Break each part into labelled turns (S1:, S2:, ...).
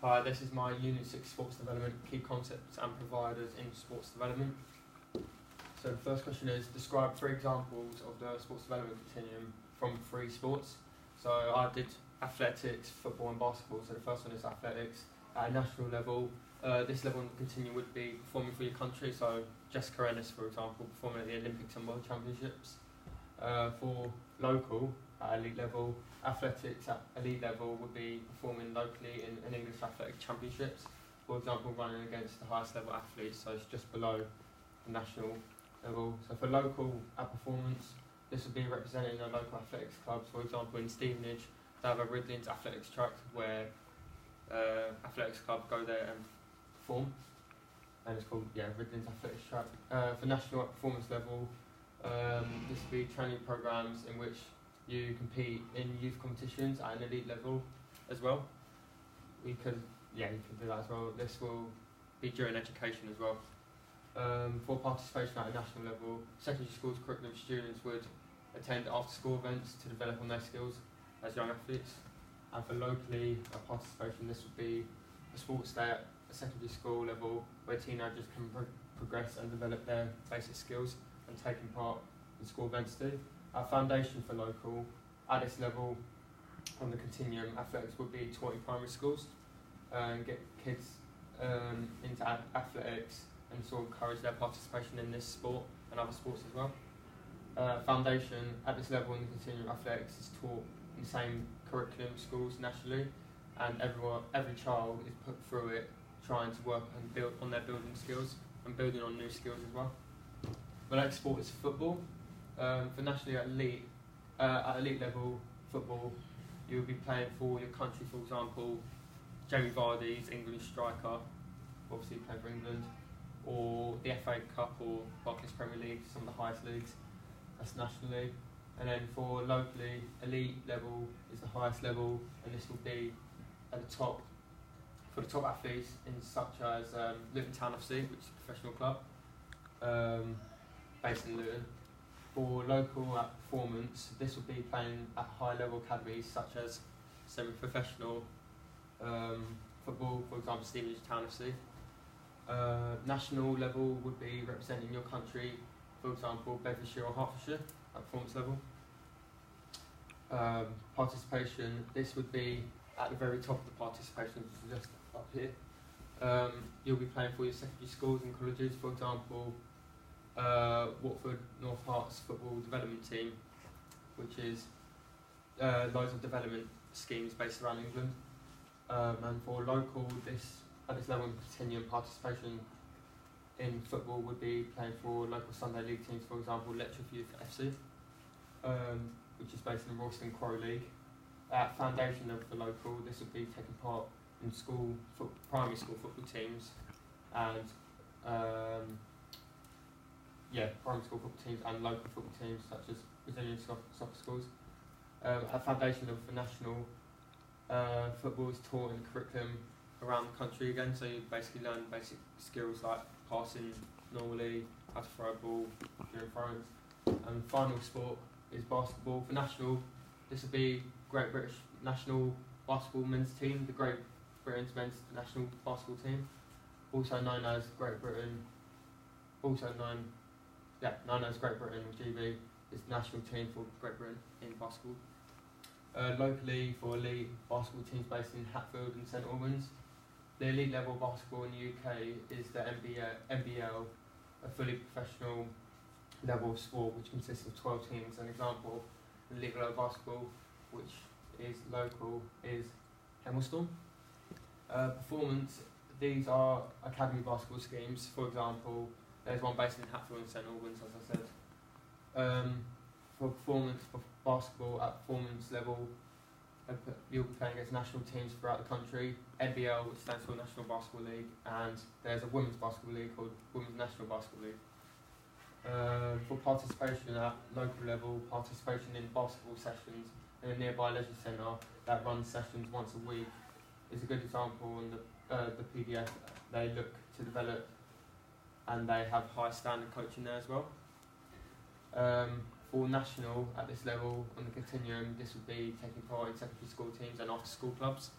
S1: Hi, this is my Unit 6 Sports Development Key Concepts and Providers in Sports Development. So the first question is, describe 3 examples of the sports development continuum from 3 sports. So I did athletics, football and basketball. So the first one is athletics at a national level. This level in the continuum would be performing for your country. So Jessica Ennis, for example, performing at the Olympics and World Championships. For local, at elite level, athletics at elite level would be performing locally in English Athletic Championships. For example, running against the highest level athletes, so it's just below the national level. So for local performance, this would be representing a local athletics clubs. For example, in Stevenage, they have a Ridley's athletics track where athletics club go there and perform, and it's called Ridley's athletics track. For national performance level, this would be training programs in which you compete in youth competitions at an elite level as well. You can do that as well. This will be during education as well. For participation at a national level, secondary schools curriculum students would attend after-school events to develop on their skills as young athletes. And for locally participation, this would be a sports day at a secondary school level where teenagers can progress and develop their basic skills and taking part in school events too. Our foundation for local, at this level on the continuum, athletics would be taught in primary schools and get kids into athletics and sort of encourage their participation in this sport and other sports as well. Foundation, at this level in the continuum, athletics is taught in the same curriculum schools nationally, and every child is put through it trying to work and build on their building skills and building on new skills as well. The next sport is football. For nationally at elite level football, you'll be playing for your country. For example, Jamie Vardy's English striker, obviously playing for England, or the FA Cup or Barclays Premier League, some of the highest leagues. That's nationally. And then for locally, elite level is the highest level, and this will be at the top for the top athletes in such as Luton Town FC, which is a professional club based in Luton. For local performance, this will be playing at high-level academies such as semi-professional football, for example, Stevenage Town FC. National level would be representing your country, for example, Bedfordshire or Hertfordshire at performance level. Participation, this would be at the very top of the participation, which is just up here. You'll be playing for your secondary schools and colleges, for example, Watford North Herts football development team, which is loads of development schemes based around England. And for local, at this level of continuing participation in football would be playing for local Sunday League teams, for example, Letchworth Youth FC, which is based in the Royston Crow League. At foundation level for local, this would be taking part in primary school football teams and primary school football teams and local football teams such as Brazilian soccer schools. At foundation level for national, football is taught in curriculum around the country again, so you basically learn basic skills like passing normally, how to throw a ball during throws. And final sport is basketball. For national, this would be Great British national basketball men's team, the Great Britain's men's national basketball team, also known as Great Britain, known as Great Britain, GB, is the national team for Great Britain in basketball. Locally, for elite basketball teams based in Hatfield and St Albans, the elite level basketball in the UK is the NBL, a fully professional level of sport which consists of 12 teams. An example of elite level basketball, which is local, is Hemelstorm. Performance, these are academy basketball schemes. For example, there's one based in Hatfield and St Albans, as I said. For performance, for basketball at performance level, you'll be playing against national teams throughout the country. NBL, which stands for National Basketball League, and there's a women's basketball league called Women's National Basketball League. For participation at local level, participation in basketball sessions in a nearby leisure centre that runs sessions once a week is a good example. In the PDF, they look to develop, and they have high standard coaching there as well. For national, at this level on the continuum, this would be taking part in secondary school teams and after school clubs.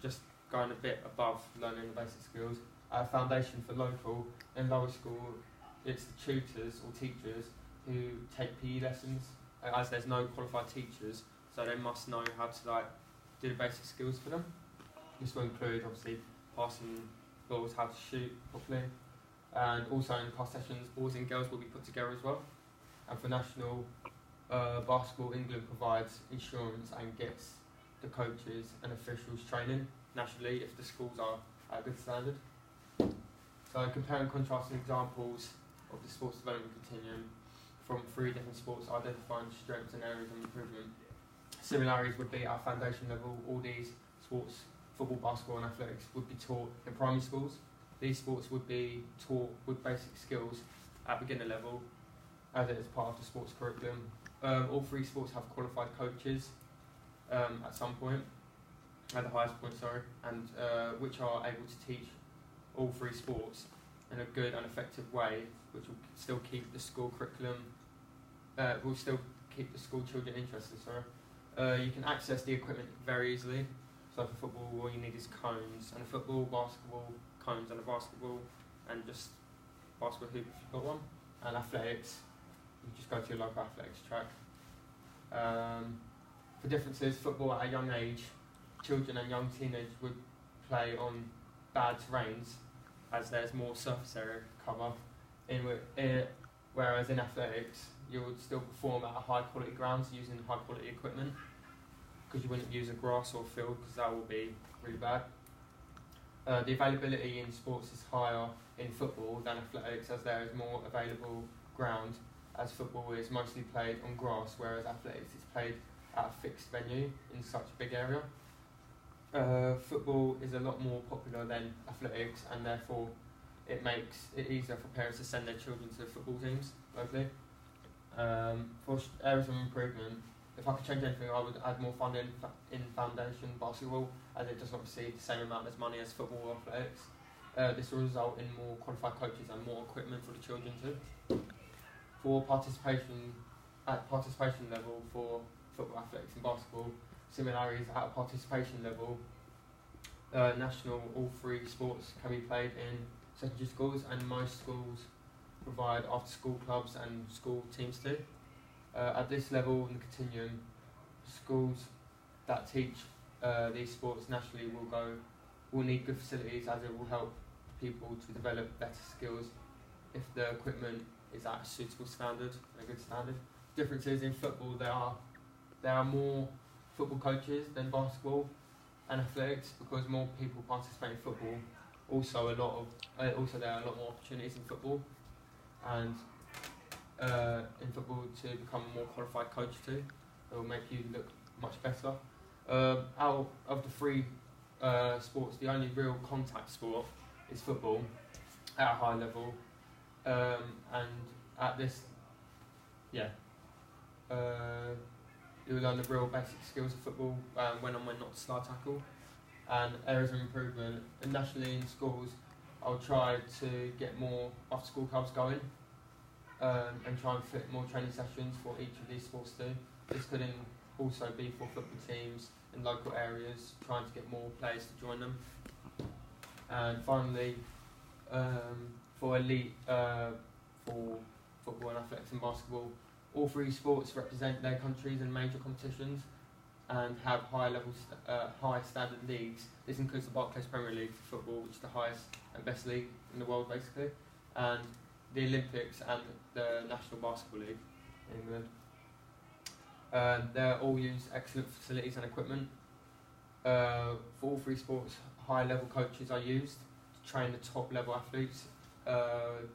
S1: Just going a bit above learning the basic skills. At a foundation for local and lower school, it's the tutors or teachers who take PE lessons, as there's no qualified teachers, so they must know how to do the basic skills for them. This will include obviously passing balls, how to shoot properly, and also in class sessions, boys and girls will be put together as well. And for national basketball, England provides insurance and gets the coaches and officials training nationally if the schools are at a good standard. So compare and contrasting examples of the sports development continuum from 3 different sports, identifying strengths and areas of improvement. Similarities would be at foundation level, all these sports, football, basketball and athletics, would be taught in primary schools. These sports would be taught with basic skills at beginner level, as it is part of the sports curriculum. All 3 sports have qualified coaches at some point, at the highest point, and which are able to teach all 3 sports in a good and effective way, which will still keep the school curriculum, will still keep the school children interested. You can access the equipment very easily. So for football, all you need is cones, and a football, basketball, cones and a basketball, and just basketball hoop if you've got one. And athletics, you just go to your local athletics track. For differences, football at a young age, children and young teenagers would play on bad terrains, as there's more surface area to cover. Whereas in athletics, you would still perform at a high quality grounds using high quality equipment, because you wouldn't use a grass or field, because that will be really bad. The availability in sports is higher in football than athletics, as there is more available ground, as football is mostly played on grass, whereas athletics is played at a fixed venue in such a big area. Football is a lot more popular than athletics, and therefore it makes it easier for parents to send their children to football teams locally. For areas of improvement, if I could change anything, I would add more funding in foundation basketball, as it does not receive the same amount of money as football or athletics. This will result in more qualified coaches and more equipment for the children too. For participation level for football, athletics and basketball, similarities at a participation level, national, all 3 sports can be played in secondary schools, and most schools provide after school clubs and school teams too. At this level in the continuum, schools that teach these sports nationally will need good facilities, as it will help people to develop better skills if the equipment is at a suitable standard, a good standard. Differences in football, there are more football coaches than basketball and athletics, because more people participate in football. Also there are a lot more opportunities in football, and in football to become a more qualified coach too. It will make you look much better. Out of the 3 sports, the only real contact sport is football at a high level, and at this, you will learn the real basic skills of football, when and when not to start tackle, and areas of improvement. And nationally in schools, I'll try to get more after school clubs going, and try and fit more training sessions for each of these sports too. This could also be for football teams in local areas, trying to get more players to join them. And finally, for elite, for football and athletics and basketball, all 3 sports represent their countries in major competitions and have high standard leagues. This includes the Barclays Premier League for football, which is the highest and best league in the world basically, and the Olympics and the National Basketball League in England. They all use excellent facilities and equipment. For all 3 sports, high level coaches are used to train the top level athletes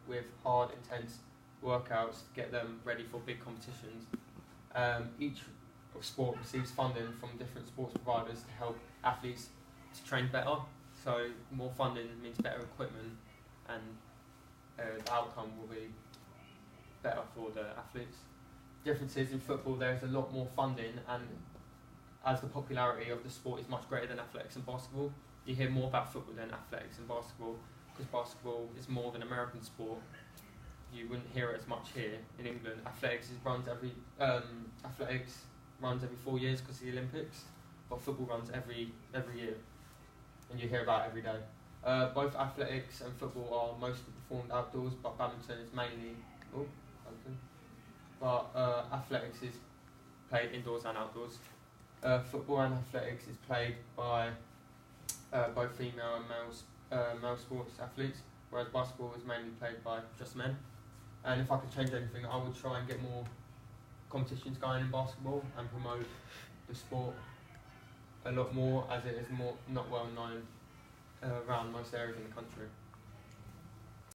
S1: with hard, intense workouts to get them ready for big competitions. Each sport receives funding from different sports providers to help athletes to train better. So more funding means better equipment, and the outcome will be better for the athletes. Differences in football, there's a lot more funding, and as the popularity of the sport is much greater than athletics and basketball, you hear more about football than athletics and basketball, because basketball is more of an American sport. You wouldn't hear it as much here in England. Athletics runs every 4 years because of the Olympics, but football runs every year. and you hear about it every day. Both athletics and football are mostly performed outdoors, but badminton is mainly athletics is played indoors and outdoors. Football and athletics is played by both female and male sports athletes, whereas basketball is mainly played by just men. And if I could change anything, I would try and get more competitions going in basketball and promote the sport a lot more, as it is more not well known around most areas in the country.